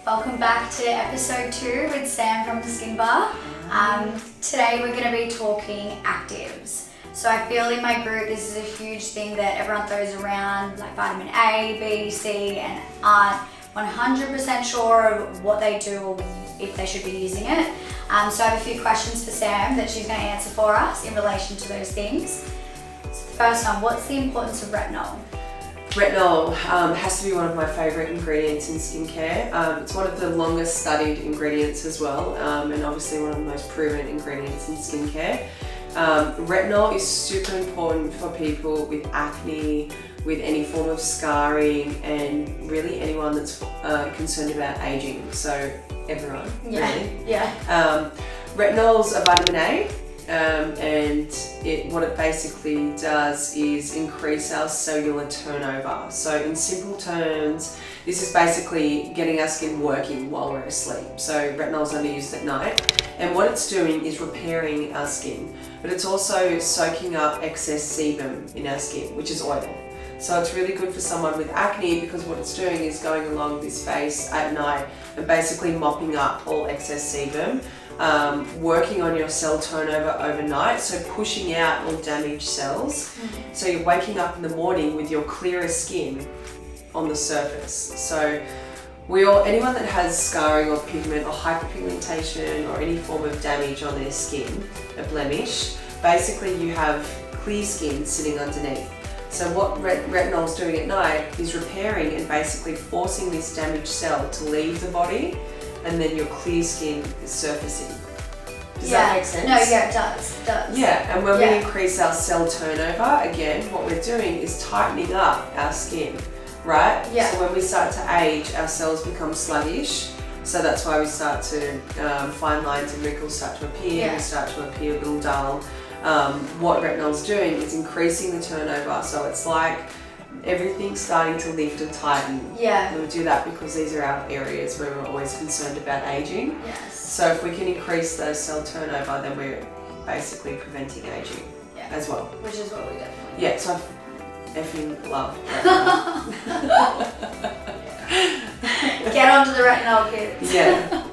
Welcome back to episode 2 with Sam from the Skin Bar. Today we're going to be talking actives. So I feel in my group this is a huge thing that everyone throws around, like vitamin A, B, C, and aren't 100% sure of what they do or if they should be using it. So I have a few questions for Sam that she's going to answer for us in relation to those things. So the first one, what's the importance of retinol? Retinol has to be one of my favourite ingredients in skincare. It's one of the longest studied ingredients as well, and obviously one of the most proven ingredients in skincare. Retinol is super important for people with acne, with any form of scarring, and really anyone that's concerned about aging. So everyone, really. Yeah. Retinol's a vitamin A. And what it basically does is increase our cellular turnover. So in simple terms, this is basically getting our skin working while we're asleep. So retinol is only used at night, and what it's doing is repairing our skin, but it's also soaking up excess sebum in our skin, which is oil. So it's really good for someone with acne because what it's doing is going along this face at night and basically mopping up all excess sebum. Working on your cell turnover overnight, so pushing out all damaged cells. So you're waking up in the morning with your clearer skin on the surface. So anyone that has scarring or pigment or hyperpigmentation or any form of damage on their skin, a blemish, basically you have clear skin sitting underneath. So what retinol is doing at night is repairing and basically forcing this damaged cell to leave the body, and then your clear skin is surfacing. Does that make sense? No, yeah, it does. Yeah, and when we increase our cell turnover, again, what we're doing is tightening up our skin, right? Yeah. So when we start to age, our cells become sluggish. So that's why we start to fine lines and wrinkles start to appear. Yeah. We start to appear a little dull. What retinol's doing is increasing the turnover. So it's like everything's starting to lift and tighten. Yeah. And we do that because these are our areas where we're always concerned about aging. Yes. So if we can increase the cell turnover, then we're basically preventing aging as well. Which is what we definitely Yeah, so I effing love retinol. Get onto the retinol, kids. Yeah.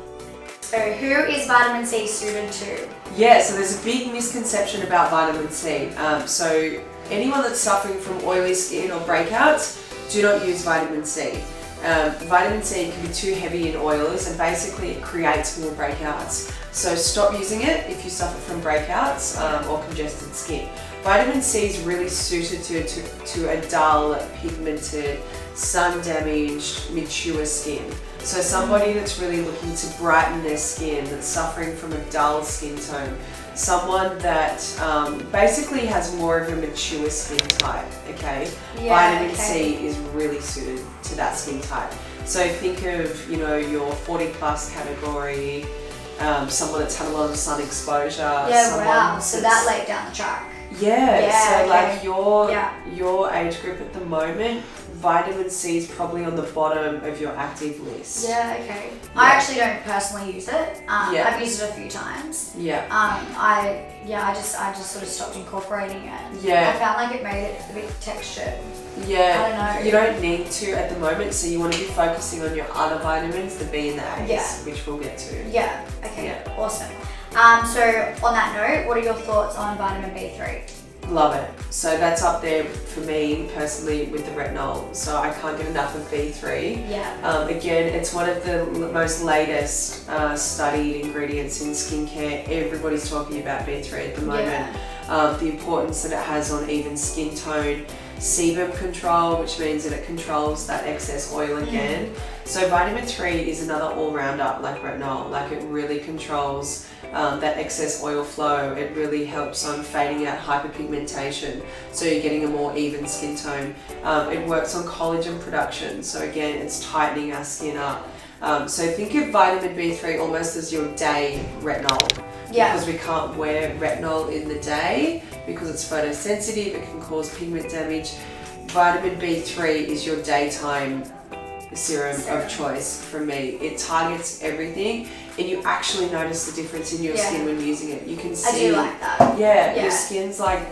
So who is vitamin C suited to? Yeah, so there's a big misconception about vitamin C. So anyone that's suffering from oily skin or breakouts, do not use vitamin C. Vitamin C can be too heavy in oils and basically it creates more breakouts. So stop using it if you suffer from breakouts or congested skin. Vitamin C is really suited to a dull, pigmented, sun-damaged, mature skin. So somebody that's really looking to brighten their skin, that's suffering from a dull skin tone, someone that basically has more of a mature skin type, okay? Vitamin C is really suited to that skin type. So think of, your 40 plus category, someone that's had a lot of sun exposure. Yeah, wow. So that laid down the track. Like your age group at the moment, vitamin C is probably on the bottom of your active list. Yeah, okay. I actually don't personally use it. I've used it a few times. Yeah. I just sort of stopped incorporating it. Yeah. I found like it made it a bit textured. Yeah. I don't know. You don't need to at the moment, so you want to be focusing on your other vitamins, the B and the A's, which we'll get to. Yeah. Okay. Yeah. Awesome. So on that note, what are your thoughts on vitamin B3? Love it. So that's up there for me personally with the retinol. So I can't get enough of B3. Yeah. Again, it's one of the most latest studied ingredients in skincare. Everybody's talking about B3 at the moment. The importance that it has on even skin tone, sebum control, which means that it controls that excess oil again. So vitamin 3 is another all-rounder like retinol. Like it really controls that excess oil flow. It really helps on fading out hyperpigmentation, so you're getting a more even skin tone. It works on collagen production, so again it's tightening our skin up. So think of vitamin B3 almost as your day retinol. Because we can't wear retinol in the day because it's photosensitive, it can cause pigment damage. Vitamin B3 is your daytime serum of choice for me. It targets everything and you actually notice the difference in your skin when using it. You can see. I do like that. Your skin's like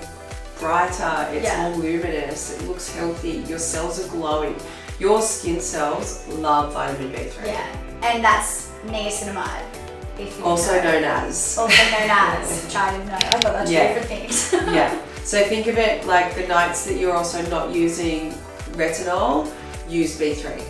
brighter, it's more luminous, it looks healthy, your cells are glowing. Your skin cells love vitamin B3. Yeah, and that's niacinamide. If you Also know. known as. Also known as, which I didn't know. I thought that's two different things. Yeah. So think of it like the nights that you're also not using retinol, use B3.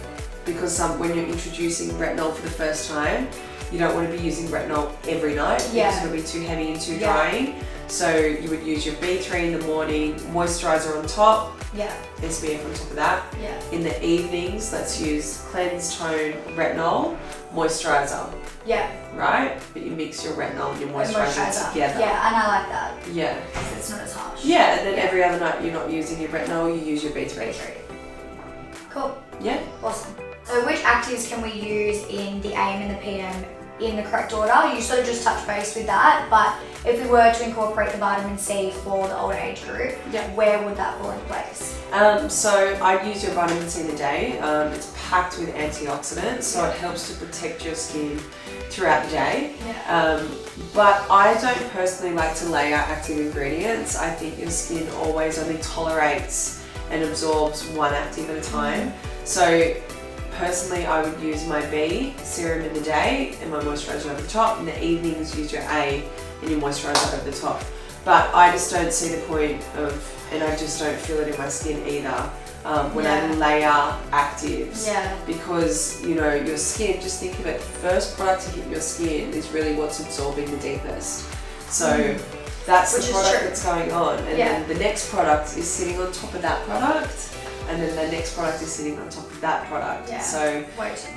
Because when you're introducing retinol for the first time, you don't want to be using retinol every night because it'll be too heavy and too drying. So you would use your B3 in the morning, moisturizer on top, SPF on top of that. Yeah. In the evenings, let's use cleanse, tone, retinol, moisturizer. Yeah. Right? But you mix your retinol and your moisturizer together. Yeah, and I like that. Yeah. Because it's not as harsh. Yeah, and then every other night you're not using your retinol, you use your B3. Cool. Yeah. Awesome. So which actives can we use in the AM and the PM in the correct order? You sort of just touched base with that, but if we were to incorporate the vitamin C for the older age group, where would that fall in place? So I use your vitamin C in the day. It's packed with antioxidants, so it helps to protect your skin throughout the day. But I don't personally like to layer active ingredients. I think your skin always only tolerates and absorbs one active at a time. So personally, I would use my B serum in the day and my moisturizer over the top. In the evenings, use your A and your moisturizer over the top. But I just don't see the point of, and I just don't feel it in my skin either, when I layer actives. Because, you know, your skin, just think of it, first product to hit your skin is really what's absorbing the deepest. So that's the product that's going on. And then the next product is sitting on top of that product. And then the next product is sitting on top of that product. So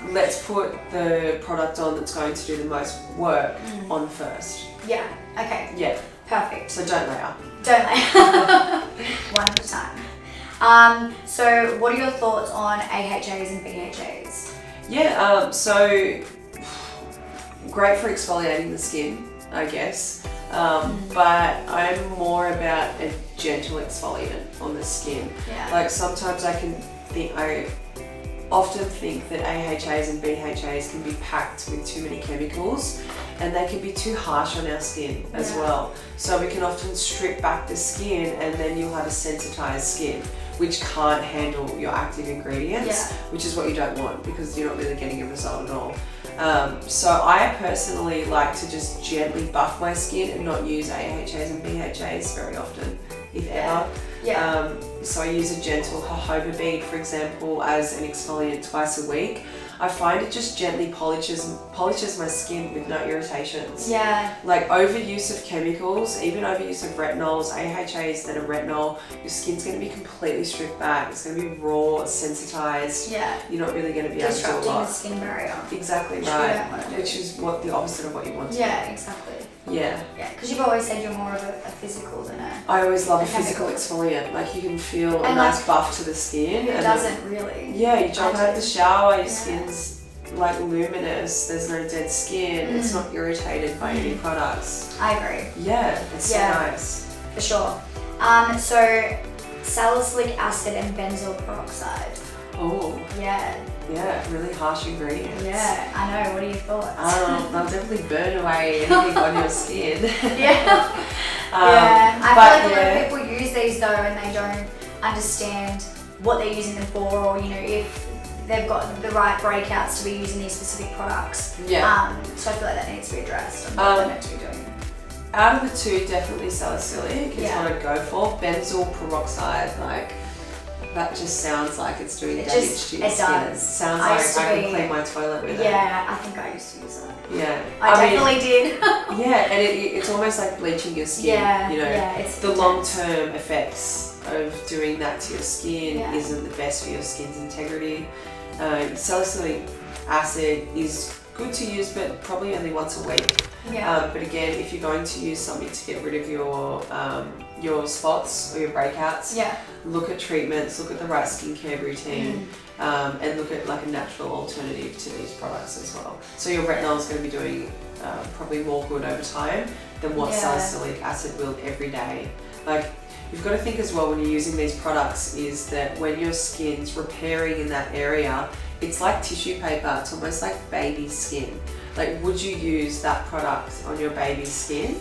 let's put the product on that's going to do the most work on first. Yeah, okay. Yeah. Perfect. So don't layer. Don't layer. One at a time. So what are your thoughts on AHAs and BHAs? Yeah, so great for exfoliating the skin, I guess. But I'm more about a gentle exfoliant on the skin. Like sometimes I often think that AHAs and BHAs can be packed with too many chemicals and they can be too harsh on our skin as well. So we can often strip back the skin and then you'll have a sensitized skin which can't handle your active ingredients, which is what you don't want because you're not really getting a result at all. So I personally like to just gently buff my skin and not use AHAs and BHAs very often, if ever. So I use a gentle jojoba bead, for example, as an exfoliant twice a week. I find it just gently polishes my skin with no irritations. Like overuse of chemicals, even overuse of retinols, AHAs that are retinol, your skin's going to be completely stripped back. It's going to be raw, sensitized. You're not really going to be able to do a lot. Disrupting the skin barrier. Exactly right. Which is the opposite of what you want to do. Exactly. Yeah, because you've always said you're more of a physical than a... I always love a physical exfoliant. Like you can feel a nice buff to the skin. It doesn't really. Yeah, you jump out of the shower, your skin's like luminous, there's no dead skin, it's not irritated by any products. I agree. Yeah, it's so nice. For sure. So salicylic acid and benzoyl peroxide. Oh. Yeah. Yeah, really harsh ingredients. Yeah, I know. What are your thoughts? They'll definitely burn away anything on your skin. I feel like a lot of people use these though and they don't understand what they're using them for, or you know, if they've got the right breakouts to be using these specific products. So I feel like that needs to be addressed and what they're meant to be doing. Out of the two, definitely salicylic is what I'd go for. Benzoyl peroxide, like that just sounds like it's doing damage to your skin. It sounds like I can clean my toilet with it. Yeah, I think I used to use that. Yeah. I definitely did. Yeah, and it's almost like bleaching your skin. Yeah, you know, it's the long-term effects of doing that to your skin isn't the best for your skin's integrity. Salicylic acid is good to use, but probably only once a week. But again, if you're going to use something to get rid of your spots or your breakouts, look at treatments, look at the right skincare routine, and look at like a natural alternative to these products as well. So your retinol is going to be doing probably more good over time than what salicylic acid will every day. Like you've got to think as well when you're using these products is that when your skin's repairing in that area, it's like tissue paper. It's almost like baby skin. Like, would you use that product on your baby's skin?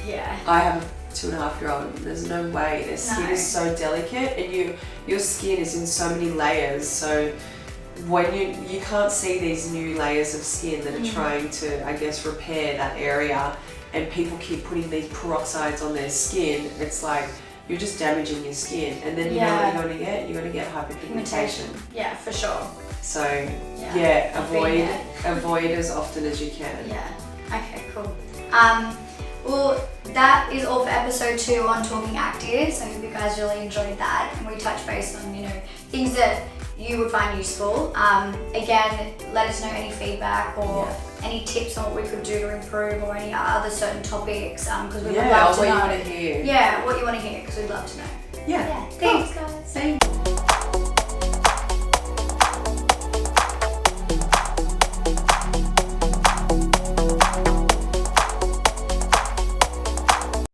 Yeah. I have 2.5-year-old, there's no way. Their skin is so delicate, and your skin is in so many layers. So when you can't see these new layers of skin that are trying to, I guess, repair that area, and people keep putting these peroxides on their skin, it's like you're just damaging your skin, and then you know what you're going to get hyperpigmentation. Yeah, for sure. So avoid as often as you can. Yeah. Okay, cool. Well, that is all for episode 2 on talking actives. I hope you guys really enjoyed that, and we touched base on, you know, things that you would find useful. Again, let us know any feedback or any tips on what we could do to improve, or any other certain topics, because we would love to know. What you want to hear. Yeah, what you want to hear, because we'd love to know. Yeah. Thanks, guys. Thanks.